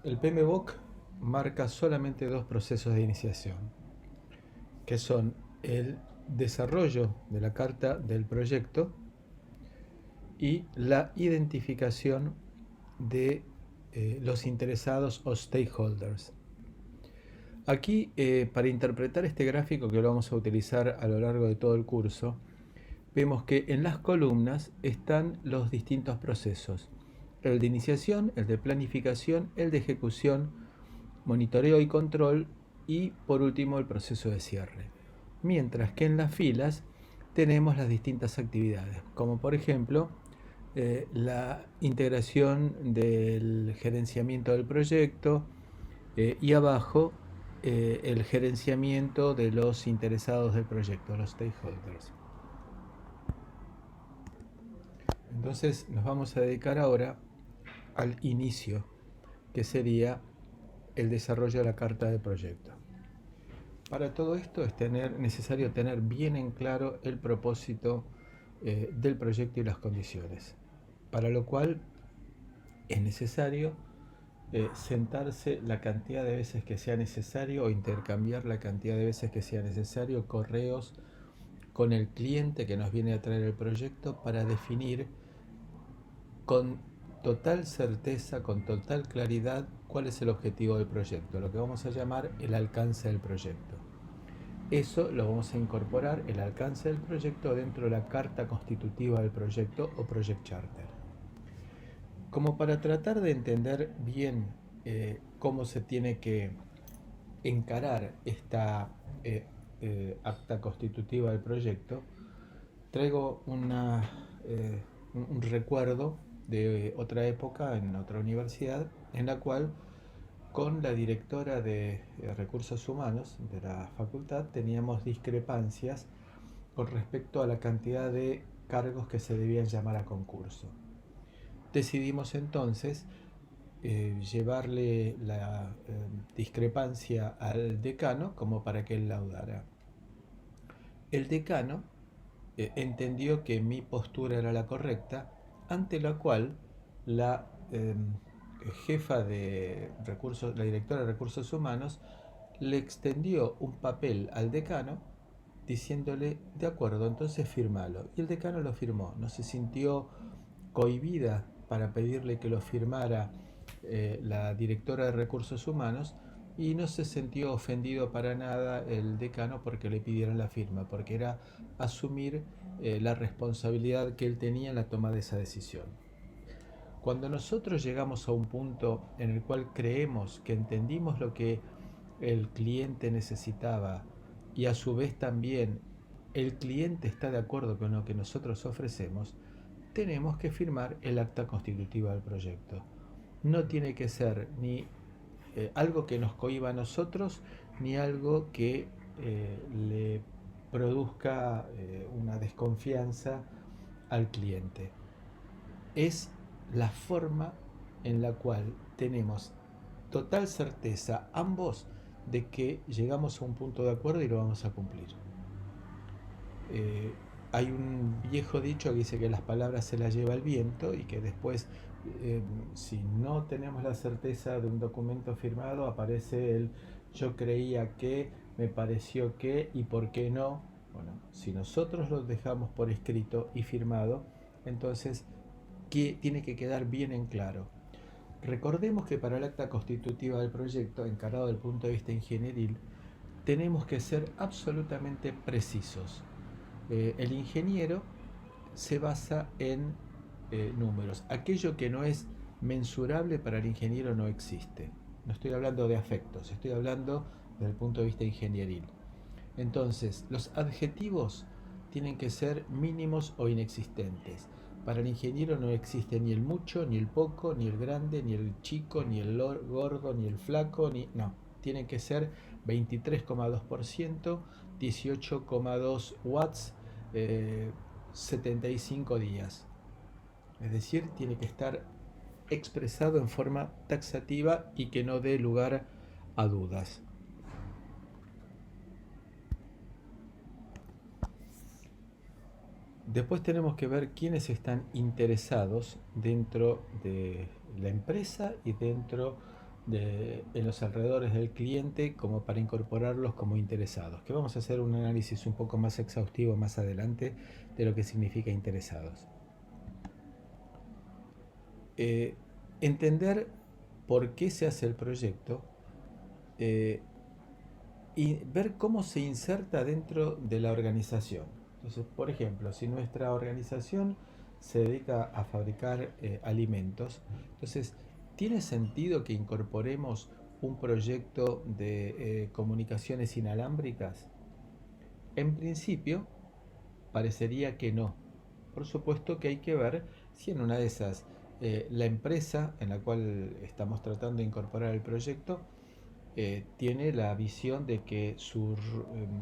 El PMBOK marca solamente dos procesos de iniciación, que son el desarrollo de la carta del proyecto y la identificación de los interesados o stakeholders. Aquí, para interpretar este gráfico que lo vamos a utilizar a lo largo de todo el curso, vemos que en las columnas están los distintos procesos. El de iniciación, el de planificación, el de ejecución, monitoreo y control y por último el proceso de cierre. Mientras que en las filas tenemos las distintas actividades, como por ejemplo la integración del gerenciamiento del proyecto y abajo el gerenciamiento de los interesados del proyecto, los stakeholders. Entonces nos vamos a dedicar ahora al inicio, que sería el desarrollo de la carta de proyecto. Para todo esto es necesario tener bien en claro el propósito del proyecto y las condiciones, para lo cual es necesario sentarse la cantidad de veces que sea necesario o intercambiar la cantidad de veces que sea necesario correos con el cliente que nos viene a traer el proyecto para definir con total certeza, con total claridad, cuál es el objetivo del proyecto, lo que vamos a llamar el alcance del proyecto. Eso lo vamos a incorporar, el alcance del proyecto, dentro de la carta constitutiva del proyecto o Project Charter. Como para tratar de entender bien cómo se tiene que encarar esta acta constitutiva del proyecto, traigo un recuerdo de otra época en otra universidad en la cual con la directora de recursos humanos de la facultad teníamos discrepancias con respecto a la cantidad de cargos que se debían llamar a concurso. Decidimos entonces llevarle la discrepancia al decano como para que él laudara. El decano entendió que mi postura era la correcta, ante la cual la jefa de recursos, la directora de recursos humanos, le extendió un papel al decano diciéndole, de acuerdo, entonces firmalo. Y el decano lo firmó, no se sintió cohibida para pedirle que lo firmara la directora de recursos humanos y no se sintió ofendido para nada el decano porque le pidieran la firma, porque era asumir la responsabilidad que él tenía en la toma de esa decisión. Cuando nosotros llegamos a un punto en el cual creemos que entendimos lo que el cliente necesitaba y a su vez también el cliente está de acuerdo con lo que nosotros ofrecemos, tenemos que firmar el acta constitutiva del proyecto. No tiene que ser ni algo que nos cohiba a nosotros, ni algo que le produzca una desconfianza al cliente. Es la forma en la cual tenemos total certeza ambos de que llegamos a un punto de acuerdo y lo vamos a cumplir. Eh, Hay un viejo dicho que dice que las palabras se las lleva el viento y que después, si no tenemos la certeza de un documento firmado, aparece el yo creía que, me pareció que y por qué no. Bueno, si nosotros lo dejamos por escrito y firmado, entonces que tiene que quedar bien en claro. Recordemos que para el acta constitutiva del proyecto, encarado desde el punto de vista ingenieril, tenemos que ser absolutamente precisos. El ingeniero se basa en números. Aquello que no es mensurable para el ingeniero no existe. No estoy hablando de afectos, estoy hablando desde el punto de vista ingenieril. Entonces, los adjetivos tienen que ser mínimos o inexistentes. Para el ingeniero no existe ni el mucho, ni el poco, ni el grande, ni el chico, ni el gordo, ni el flaco, ni... No, tienen que ser 23,2%, 18,2 watts, 75 días. Es decir, tiene que estar expresado en forma taxativa y que no dé lugar a dudas. Después tenemos que ver quiénes están interesados dentro de la empresa y dentro en los alrededores del cliente como para incorporarlos como interesados, que vamos a hacer un análisis un poco más exhaustivo más adelante de lo que significa interesados. Entender por qué se hace el proyecto y ver cómo se inserta dentro de la organización. Entonces, por ejemplo, si nuestra organización se dedica a fabricar alimentos, entonces, ¿tiene sentido que incorporemos un proyecto de comunicaciones inalámbricas? En principio, parecería que no. Por supuesto que hay que ver si en una de esas la empresa en la cual estamos tratando de incorporar el proyecto tiene la visión de que su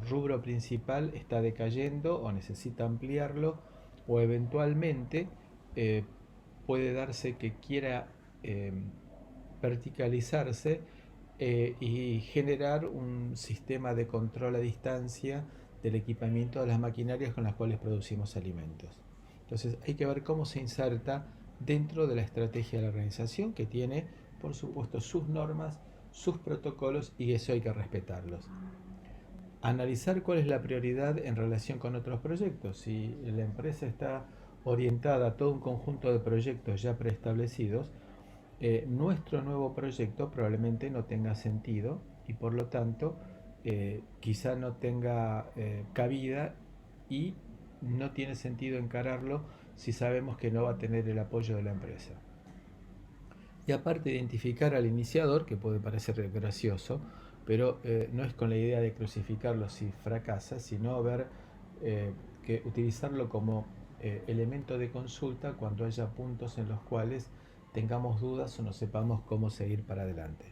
rubro principal está decayendo o necesita ampliarlo, o eventualmente eh, puede darse que quiera eh, verticalizarse y generar un sistema de control a distancia del equipamiento de las maquinarias con las cuales producimos alimentos. Entonces hay que ver cómo se inserta dentro de la estrategia de la organización, que tiene, por supuesto, sus normas, sus protocolos, y eso hay que respetarlos. Analizar cuál es la prioridad en relación con otros proyectos. Si la empresa está orientada a todo un conjunto de proyectos ya preestablecidos, nuestro nuevo proyecto probablemente no tenga sentido y por lo tanto quizá no tenga cabida, y no tiene sentido encararlo si sabemos que no va a tener el apoyo de la empresa. Y aparte, identificar al iniciador, que puede parecer gracioso, pero no es con la idea de crucificarlo si fracasa, sino ver que utilizarlo como elemento de consulta cuando haya puntos en los cuales tengamos dudas o no sepamos cómo seguir para adelante.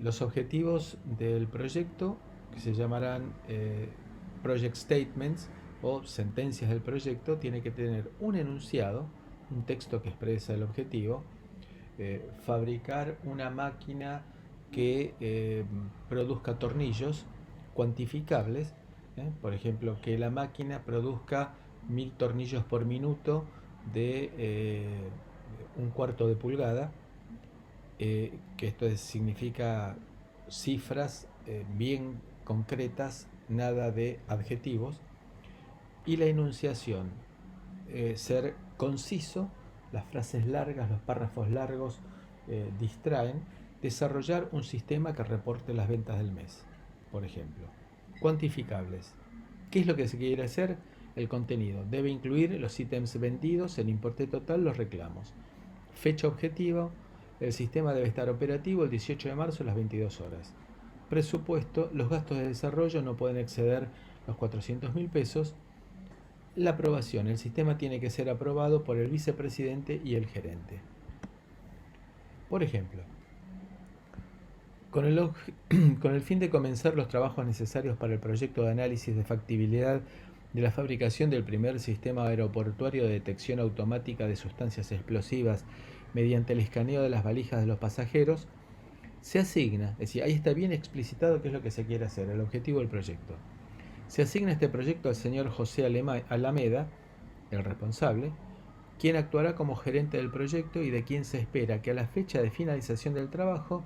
Los objetivos del proyecto, que se llamarán Project Statements o sentencias del proyecto, tiene que tener un enunciado, un texto que expresa el objetivo, fabricar una máquina que produzca tornillos cuantificables, por ejemplo, que la máquina produzca 1000 tornillos por minuto de un cuarto de pulgada, que esto significa cifras bien concretas, nada de adjetivos, y la enunciación, ser conciso, las frases largas, los párrafos largos distraen, desarrollar un sistema que reporte las ventas del mes, por ejemplo. Cuantificables. ¿Qué es lo que se quiere hacer? El contenido debe incluir los ítems vendidos, el importe total, los reclamos. Fecha objetiva: el sistema debe estar operativo el 18 de marzo a las 22 horas. Presupuesto: los gastos de desarrollo no pueden exceder los 400.000 pesos. La aprobación: el sistema tiene que ser aprobado por el vicepresidente y el gerente. Por ejemplo, con el, con el fin de comenzar los trabajos necesarios para el proyecto de análisis de factibilidad de la fabricación del primer sistema aeroportuario de detección automática de sustancias explosivas mediante el escaneo de las valijas de los pasajeros, se asigna, es decir, ahí está bien explicitado qué es lo que se quiere hacer, el objetivo del proyecto. Se asigna este proyecto al señor José Alameda, el responsable, quien actuará como gerente del proyecto y de quien se espera que a la fecha de finalización del trabajo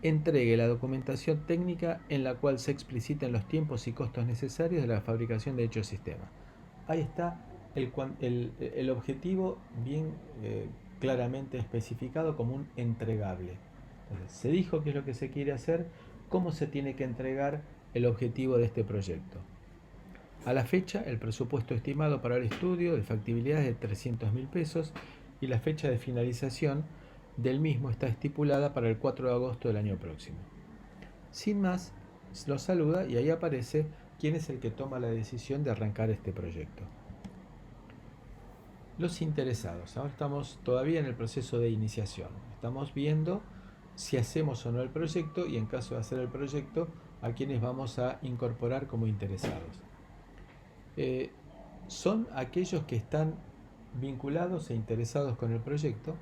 entregue la documentación técnica en la cual se expliciten los tiempos y costos necesarios de la fabricación de dicho sistema. Ahí está el objetivo bien claramente especificado como un entregable. Entonces, se dijo qué es lo que se quiere hacer, cómo se tiene que entregar el objetivo de este proyecto. A la fecha, el presupuesto estimado para el estudio de factibilidad es de 300.000 pesos y la fecha de finalización del mismo está estipulada para el 4 de agosto del año próximo. Sin más, lo saluda y ahí aparece quién es el que toma la decisión de arrancar este proyecto. Los interesados. Ahora estamos todavía en el proceso de iniciación. Estamos viendo si hacemos o no el proyecto, y en caso de hacer el proyecto, a quienes vamos a incorporar como interesados. Son aquellos que están vinculados e interesados con el proyecto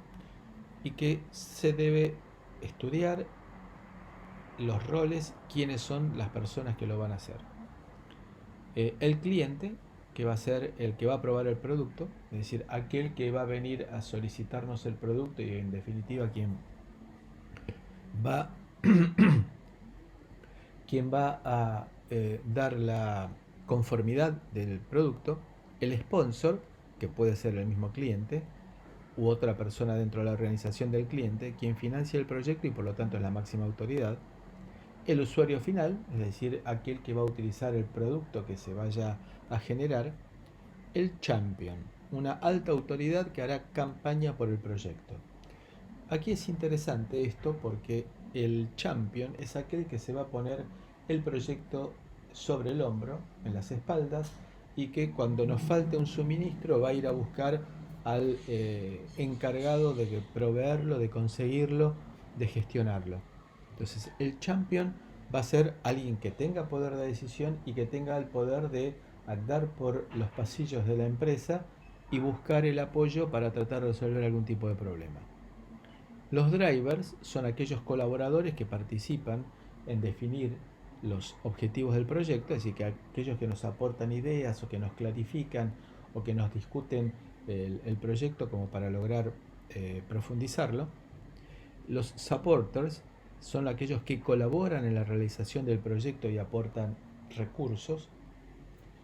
y que se debe estudiar los roles, quiénes son las personas que lo van a hacer. El cliente, que va a ser el que va a probar el producto, es decir, aquel que va a venir a solicitarnos el producto y en definitiva quien va, quien va a dar la conformidad del producto, el sponsor, que puede ser el mismo cliente, u otra persona dentro de la organización del cliente, quien financia el proyecto y por lo tanto es la máxima autoridad, el usuario final, es decir, aquel que va a utilizar el producto que se vaya a generar, el champion, una alta autoridad que hará campaña por el proyecto. Aquí es interesante esto porque el champion es aquel que se va a poner el proyecto sobre el hombro, en las espaldas, y que cuando nos falte un suministro va a ir a buscar al encargado de proveerlo, de conseguirlo, de gestionarlo. Entonces el champion va a ser alguien que tenga poder de decisión y que tenga el poder de andar por los pasillos de la empresa y buscar el apoyo para tratar de resolver algún tipo de problema. Los drivers son aquellos colaboradores que participan en definir los objetivos del proyecto, es decir, que aquellos que nos aportan ideas o que nos clarifican o que nos discuten el proyecto como para lograr profundizarlo. Los supporters son aquellos que colaboran en la realización del proyecto y aportan recursos.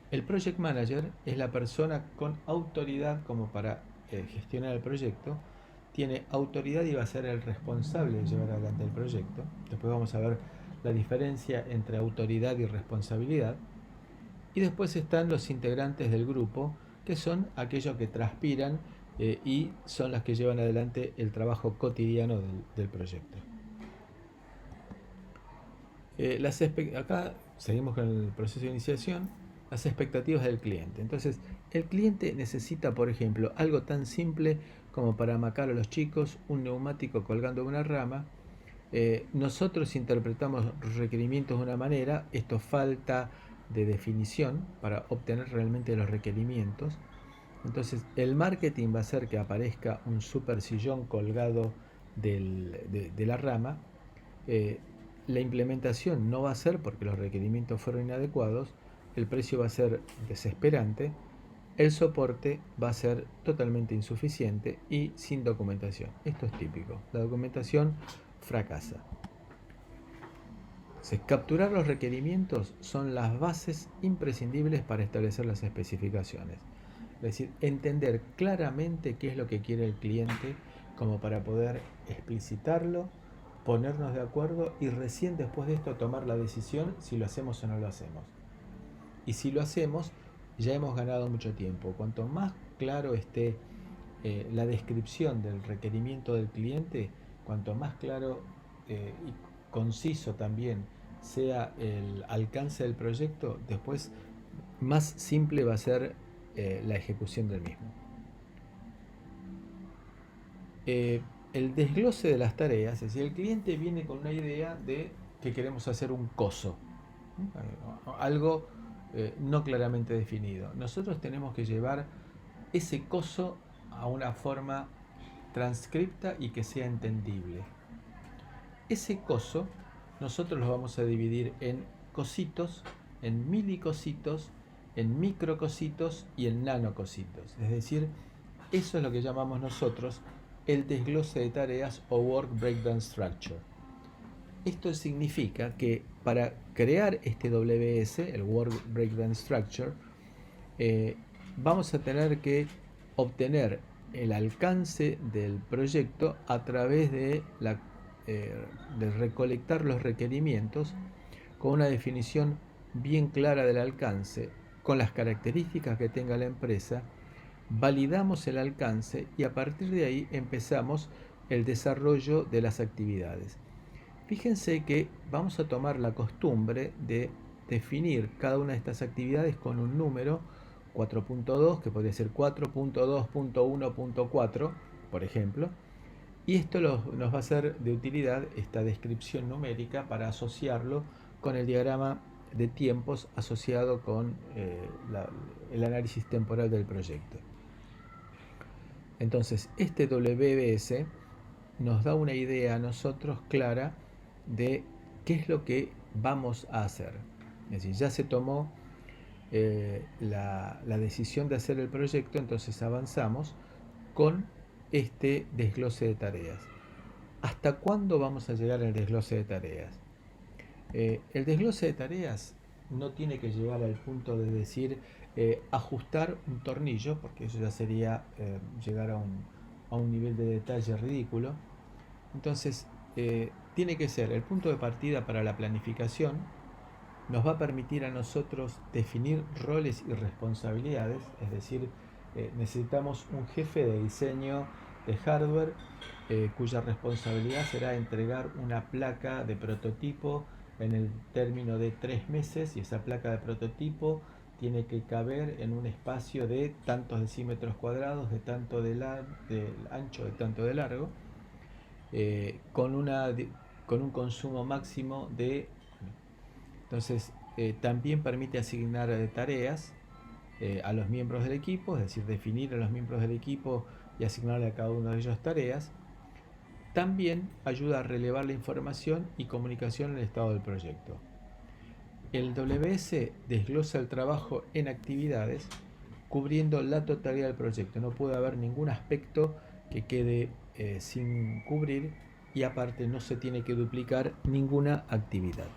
El project manager es la persona con autoridad como para gestionar el proyecto, tiene autoridad y va a ser el responsable de llevar adelante el proyecto. Después vamos a ver la diferencia entre autoridad y responsabilidad. Y después están los integrantes del grupo, que son aquellos que transpiran y son las que llevan adelante el trabajo cotidiano del proyecto. Acá seguimos con el proceso de iniciación, las expectativas del cliente. Entonces, el cliente necesita, por ejemplo, algo tan simple como para amacar a los chicos un neumático colgando de una rama. Nosotros interpretamos los requerimientos de una manera, esto falta de definición para obtener realmente los requerimientos. Entonces, el marketing va a hacer que aparezca un super sillón colgado de la rama. Eh, la implementación no va a ser porque los requerimientos fueron inadecuados, el precio va a ser desesperante, el soporte va a ser totalmente insuficiente y sin documentación. Esto es típico, la documentación fracasa. Entonces, capturar los requerimientos son las bases imprescindibles para establecer las especificaciones. Es decir, entender claramente qué es lo que quiere el cliente como para poder explicitarlo, ponernos de acuerdo y recién después de esto tomar la decisión si lo hacemos o no lo hacemos. Y si lo hacemos, ya hemos ganado mucho tiempo. Cuanto más claro esté la descripción del requerimiento del cliente, cuanto más claro y conciso también sea el alcance del proyecto, después más simple va a ser la ejecución del mismo. Eh, el desglose de las tareas, es decir, el cliente viene con una idea de que queremos hacer un coso, algo no claramente definido. Nosotros tenemos que llevar ese coso a una forma transcripta y que sea entendible. Ese coso nosotros lo vamos a dividir en cositos, en milicositos, en microcositos y en nanocositos. Es decir, eso es lo que llamamos nosotros el desglose de tareas o Work Breakdown Structure. Esto significa que para crear este WS, el Work Breakdown Structure, vamos a tener que obtener el alcance del proyecto a través de recolectar los requerimientos con una definición bien clara del alcance, con las características que tenga la empresa, validamos el alcance y a partir de ahí empezamos el desarrollo de las actividades. Fíjense que vamos a tomar la costumbre de definir cada una de estas actividades con un número 4.2, que podría ser 4.2.1.4, por ejemplo, y esto nos va a ser de utilidad esta descripción numérica para asociarlo con el diagrama de tiempos asociado con el análisis temporal del proyecto. Entonces, este WBS nos da una idea a nosotros clara de qué es lo que vamos a hacer. Es decir, ya se tomó la decisión de hacer el proyecto, entonces avanzamos con este desglose de tareas. ¿Hasta cuándo vamos a llegar al desglose de tareas? El desglose de tareas no tiene que llegar al punto de decir ajustar un tornillo, porque eso ya sería llegar a un nivel de detalle ridículo. Entonces, tiene que ser el punto de partida para la planificación. Nos va a permitir a nosotros definir roles y responsabilidades, es decir, necesitamos un jefe de diseño de hardware cuya responsabilidad será entregar una placa de prototipo en el término de 3 meses, y esa placa de prototipo tiene que caber en un espacio de tantos decímetros cuadrados, de tanto de ancho, de tanto de largo, con, con un consumo máximo de... Entonces, también permite asignar tareas a los miembros del equipo, es decir, definir a los miembros del equipo y asignarle a cada uno de ellos tareas. También ayuda a relevar la información y comunicación en el estado del proyecto. El WS desglosa el trabajo en actividades, cubriendo la totalidad del proyecto. No puede haber ningún aspecto que quede sin cubrir, y aparte no se tiene que duplicar ninguna actividad.